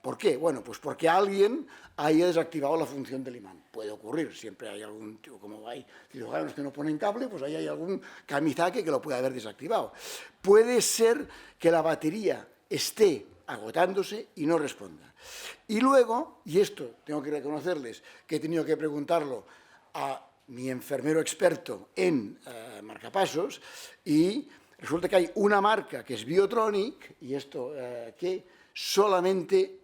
¿Por qué? Bueno, pues porque alguien haya desactivado la función del imán. Puede ocurrir, siempre hay algún, como hay cirujanos que no ponen cable, pues ahí hay algún kamizaque que lo puede haber desactivado. Puede ser que la batería esté agotándose y no responda. Y luego, y esto tengo que reconocerles que he tenido que preguntarlo a mi enfermero experto en marcapasos, y resulta que hay una marca que es Biotronic, y esto que solamente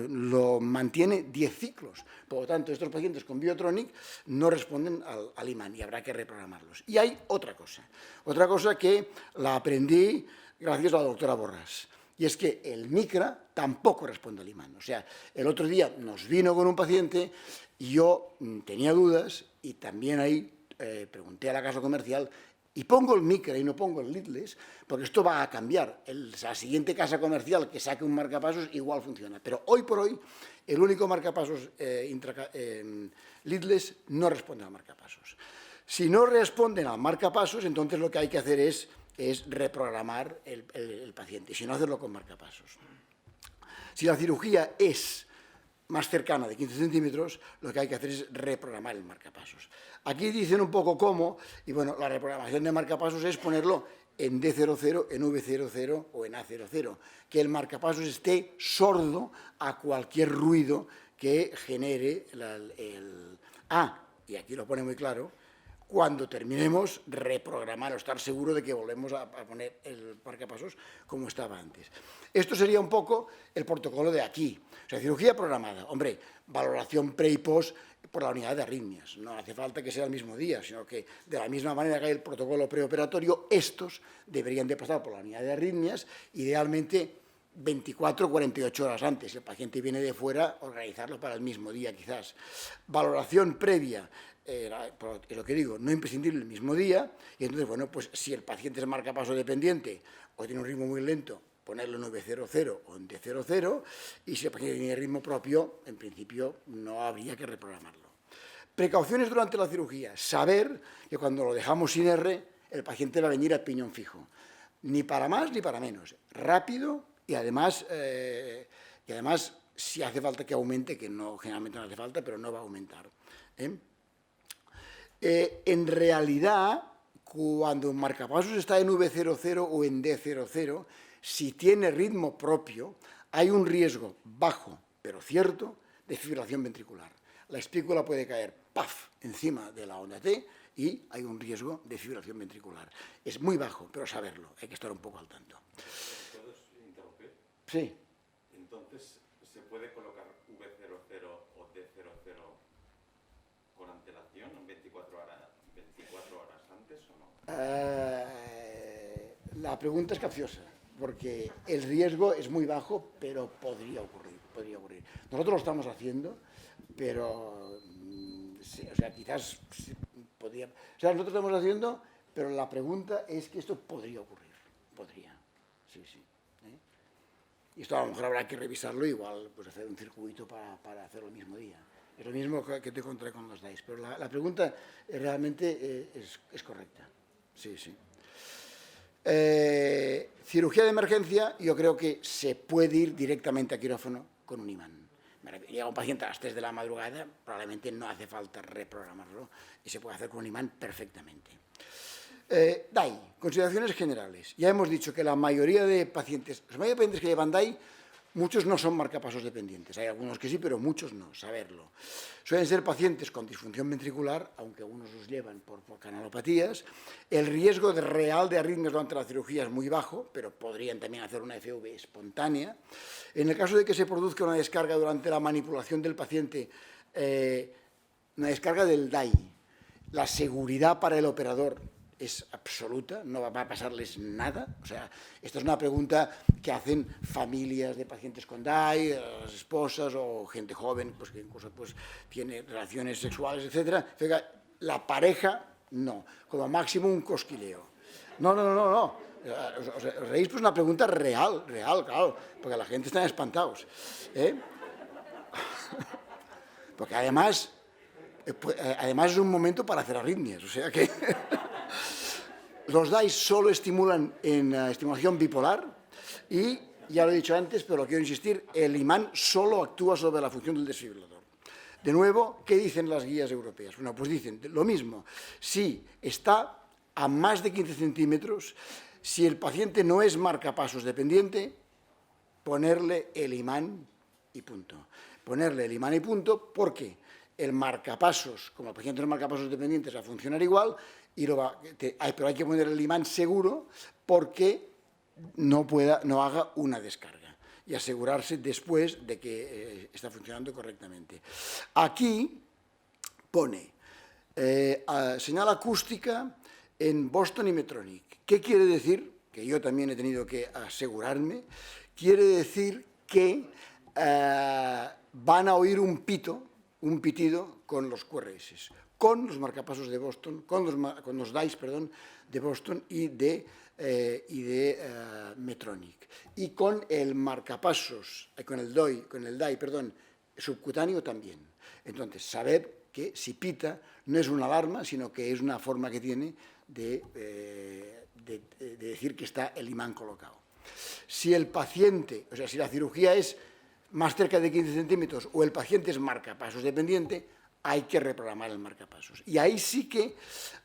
lo mantiene 10 ciclos. Por lo tanto, estos pacientes con Biotronic no responden al imán y habrá que reprogramarlos. Y hay otra cosa que la aprendí gracias a la doctora Borràs, y es que el micra tampoco responde al imán. O sea, el otro día nos vino con un paciente y yo tenía dudas y también ahí pregunté a la casa comercial, y pongo el micra y no pongo el leadless, porque esto va a cambiar. La siguiente casa comercial que saque un marcapasos igual funciona. Pero hoy por hoy, el único marcapasos leadless no responde al marcapasos. Si no responden al marcapasos, entonces lo que hay que hacer es reprogramar el paciente, si no hacerlo con marcapasos. Si la cirugía es más cercana de 15 centímetros, lo que hay que hacer es reprogramar el marcapasos. Aquí dicen un poco cómo, y bueno, la reprogramación de marcapasos es ponerlo en D00, en V00 o en A00, que el marcapasos esté sordo a cualquier ruido que genere y aquí lo pone muy claro, cuando terminemos, reprogramar o estar seguro de que volvemos a poner el marcapasos como estaba antes. Esto sería un poco el protocolo de aquí. O sea, cirugía programada. Hombre, valoración pre y post por la unidad de arritmias. No hace falta que sea el mismo día, sino que de la misma manera que hay el protocolo preoperatorio, estos deberían de pasar por la unidad de arritmias, idealmente 24 o 48 horas antes. Si el paciente viene de fuera, organizarlo para el mismo día quizás. Valoración previa. Es lo que digo, no imprescindible el mismo día, y entonces, bueno, pues si el paciente es marcapaso dependiente o tiene un ritmo muy lento, ponerlo en V00 o en D00, y si el paciente tiene ritmo propio, en principio no habría que reprogramarlo. Precauciones durante la cirugía: saber que cuando lo dejamos sin R, el paciente va a venir a piñón fijo, ni para más ni para menos, rápido Y además, si hace falta que aumente, que no, generalmente no hace falta, pero no va a aumentar. En realidad, cuando un marcapasos está en V00 o en D00, si tiene ritmo propio, hay un riesgo bajo, pero cierto, de fibrilación ventricular. La espícula puede caer, ¡paf!, encima de la onda T y hay un riesgo de fibrilación ventricular. Es muy bajo, pero saberlo, hay que estar un poco al tanto. ¿Puedo interrumpir? Sí. Entonces, ¿se puede colocar V00 o D00 con antelación, 24 horas antes o no? La pregunta es capciosa, porque el riesgo es muy bajo, pero podría ocurrir. Nosotros lo estamos haciendo, pero sí, o sea, quizás podría. O sea, nosotros lo estamos haciendo, pero la pregunta es que esto podría ocurrir. Podría. Sí. Y esto a lo mejor habrá que revisarlo, igual pues hacer un circuito para hacerlo el mismo día. Es lo mismo que te conté con los DAIs, pero la pregunta realmente es correcta. Sí. Cirugía de emergencia, yo creo que se puede ir directamente a quirófano con un imán. Llega un paciente a las 3 de la madrugada, probablemente no hace falta reprogramarlo y se puede hacer con un imán perfectamente. DAI, consideraciones generales. Ya hemos dicho que la mayoría de pacientes que llevan DAI, muchos no son marcapasos dependientes. Hay algunos que sí, pero muchos no, saberlo. Suelen ser pacientes con disfunción ventricular, aunque algunos los llevan por canalopatías. El riesgo real de arritmias durante la cirugía es muy bajo, pero podrían también hacer una FV espontánea. En el caso de que se produzca una descarga durante la manipulación del paciente, una descarga del DAI, la seguridad para el operador es absoluta, no va a pasarles nada. O sea, esta es una pregunta que hacen familias de pacientes con DAI, las esposas o gente joven, pues que incluso pues, tiene relaciones sexuales, etc. La pareja, no. Como máximo un cosquileo. No. Os reís, pues una pregunta real, claro, porque la gente está espantados. Porque además es un momento para hacer arritmias, o sea que... Los DAIs solo estimulan en estimulación bipolar y, ya lo he dicho antes, pero lo quiero insistir, el imán solo actúa sobre la función del desfibrilador. De nuevo, ¿qué dicen las guías europeas? Bueno, pues dicen lo mismo. Si está a más de 15 centímetros, si el paciente no es marcapasos dependiente, ponerle el imán y punto. Ponerle el imán y punto porque el marcapasos, como el paciente no es marcapasos dependientes, va a funcionar igual, pero hay que poner el imán seguro porque no haga una descarga y asegurarse después de que está funcionando correctamente. Aquí pone señal acústica en Boston y Medtronic. ¿Qué quiere decir? Que yo también he tenido que asegurarme. Quiere decir que van a oír un pitido con los QRS, con los marcapasos de Boston, con los DAIs, de Boston y de Medtronic. Y con el marcapasos, con el DAI, subcutáneo también. Entonces, saber que si pita no es una alarma, sino que es una forma que tiene de decir que está el imán colocado. Si el paciente, o sea, si la cirugía es más cerca de 15 centímetros o el paciente es marcapasos dependiente, hay que reprogramar el marcapasos. Y ahí sí que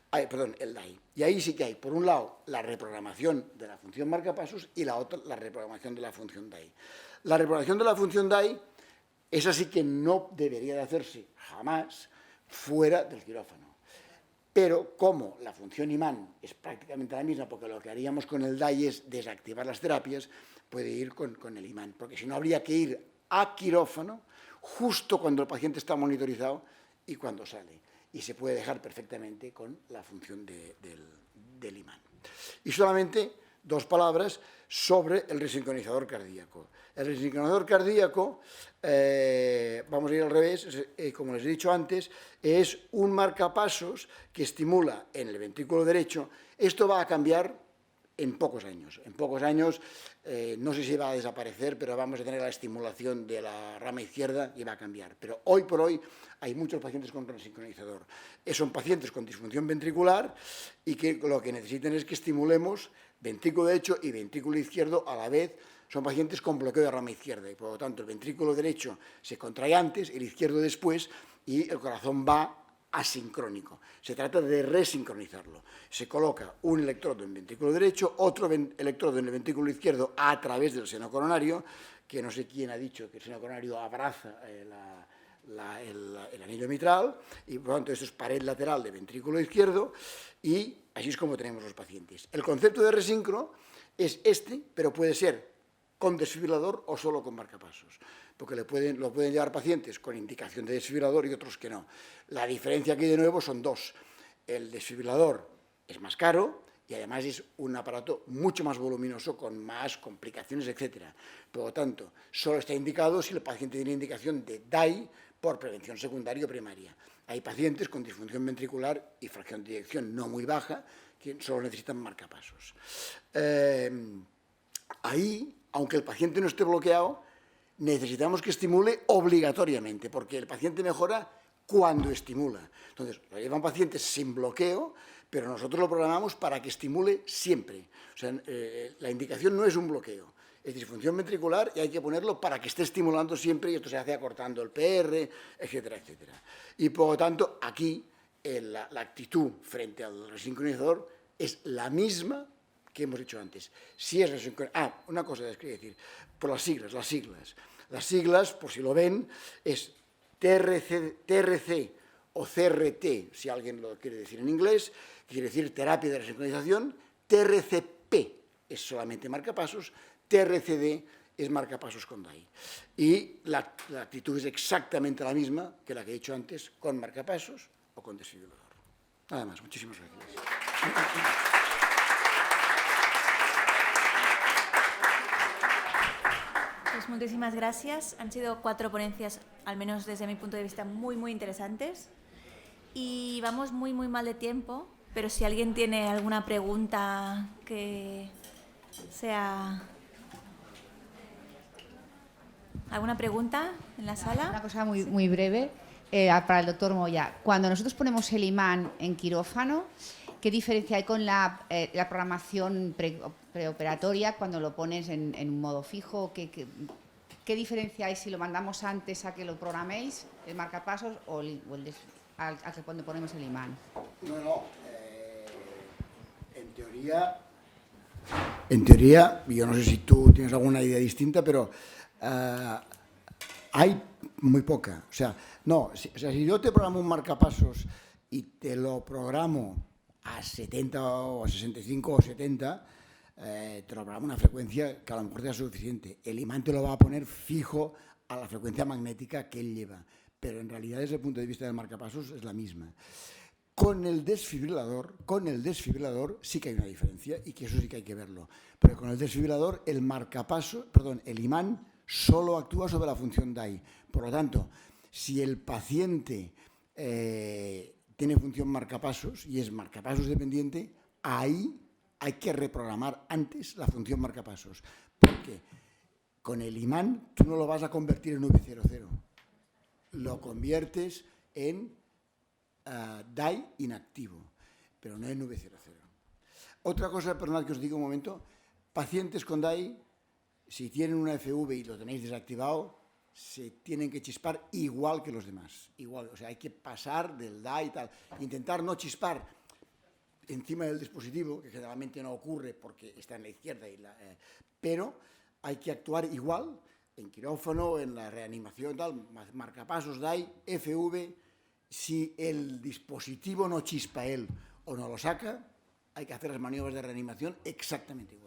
hay, el DAI. Y ahí sí que hay, por un lado, la reprogramación de la función marcapasos y la otra, la reprogramación de la función DAI. La reprogramación de la función DAI, esa sí que no debería de hacerse jamás fuera del quirófano. Pero como la función imán es prácticamente la misma, porque lo que haríamos con el DAI es desactivar las terapias, puede ir con el imán, porque si no habría que ir a quirófano justo cuando el paciente está monitorizado y cuando sale. Y se puede dejar perfectamente con la función del imán. Y solamente 2 palabras sobre el resincronizador cardíaco. El resincronizador cardíaco, vamos a ir al revés, como les he dicho antes, es un marcapasos que estimula en el ventrículo derecho. Esto va a cambiar en pocos años. En pocos años, no sé si va a desaparecer, pero vamos a tener la estimulación de la rama izquierda y va a cambiar. Pero hoy por hoy hay muchos pacientes con resincronizador. Son pacientes con disfunción ventricular y que lo que necesitan es que estimulemos ventrículo derecho y ventrículo izquierdo a la vez son pacientes con bloqueo de rama izquierda y por lo tanto el ventrículo derecho se contrae antes, el izquierdo después y el corazón va asincrónico. Se trata de resincronizarlo. Se coloca un electrodo en el ventrículo derecho, otro electrodo en el ventrículo izquierdo a través del seno coronario, que no sé quién ha dicho que el seno coronario abraza el anillo mitral, y por lo tanto esto es pared lateral del ventrículo izquierdo, y así es como tenemos los pacientes. El concepto de resincro es este, pero puede ser con desfibrilador o solo con marcapasos, porque lo pueden llevar pacientes con indicación de desfibrilador y otros que no. La diferencia aquí de nuevo son dos. El desfibrilador es más caro y además es un aparato mucho más voluminoso con más complicaciones, etc. Por lo tanto, solo está indicado si el paciente tiene indicación de DAI por prevención secundaria o primaria. Hay pacientes con disfunción ventricular y fracción de eyección no muy baja que solo necesitan marcapasos. Ahí, aunque el paciente no esté bloqueado, necesitamos que estimule obligatoriamente, porque el paciente mejora cuando estimula. Entonces, lo llevan pacientes sin bloqueo, pero nosotros lo programamos para que estimule siempre. O sea, la indicación no es un bloqueo, es disfunción ventricular y hay que ponerlo para que esté estimulando siempre y esto se hace acortando el PR, etcétera, etcétera. Y por lo tanto, aquí la actitud frente al resincronizador es la misma que hemos dicho antes. Si es resincronizador... una cosa es que decir, por las siglas. Las siglas, por si lo ven, es TRC o CRT, si alguien lo quiere decir en inglés, quiere decir terapia de resincronización. TRCP es solamente marcapasos, TRCD es marcapasos con DAI. Y la actitud es exactamente la misma que la que he dicho antes, con marcapasos o con desfibrilador. Nada más, muchísimas gracias. Pues muchísimas gracias. Han sido 4 ponencias, al menos desde mi punto de vista, muy, muy interesantes. Y vamos muy, muy mal de tiempo, pero si alguien tiene alguna pregunta que sea... ¿Alguna pregunta en la sala? Una cosa muy, muy breve para el doctor Moya. Cuando nosotros ponemos el imán en quirófano, ¿qué diferencia hay con la programación preoperatoria cuando lo pones en un modo fijo? ¿Qué diferencia hay si lo mandamos antes a que lo programéis, el marcapasos, o al que cuando ponemos el imán? No. En teoría, yo no sé si tú tienes alguna idea distinta, pero hay muy poca. O sea, si yo te programo un marcapasos y te lo programo a 70 o a 65 o 70, te lo programo una frecuencia que a lo mejor sea suficiente. El imán te lo va a poner fijo a la frecuencia magnética que él lleva, pero en realidad desde el punto de vista del marcapasos es la misma. Con el desfibrilador sí que hay una diferencia y que eso sí que hay que verlo. Pero con el desfibrilador el imán solo actúa sobre la función DAI. Por lo tanto, si el paciente tiene función marcapasos y es marcapasos dependiente, ahí hay que reprogramar antes la función marcapasos. Porque con el imán tú no lo vas a convertir en V00. Lo conviertes en DAI inactivo, pero no en V00. Otra cosa, perdonad que os diga un momento, pacientes con DAI, si tienen una FV y lo tenéis desactivado, se tienen que chispar igual que los demás. Igual, o sea, hay que pasar del DAI y tal. Intentar no chispar encima del dispositivo, que generalmente no ocurre porque está en la izquierda, pero hay que actuar igual en quirófano, en la reanimación, tal, marcapasos, DAI, FV. Si el dispositivo no chispa él o no lo saca, hay que hacer las maniobras de reanimación exactamente igual.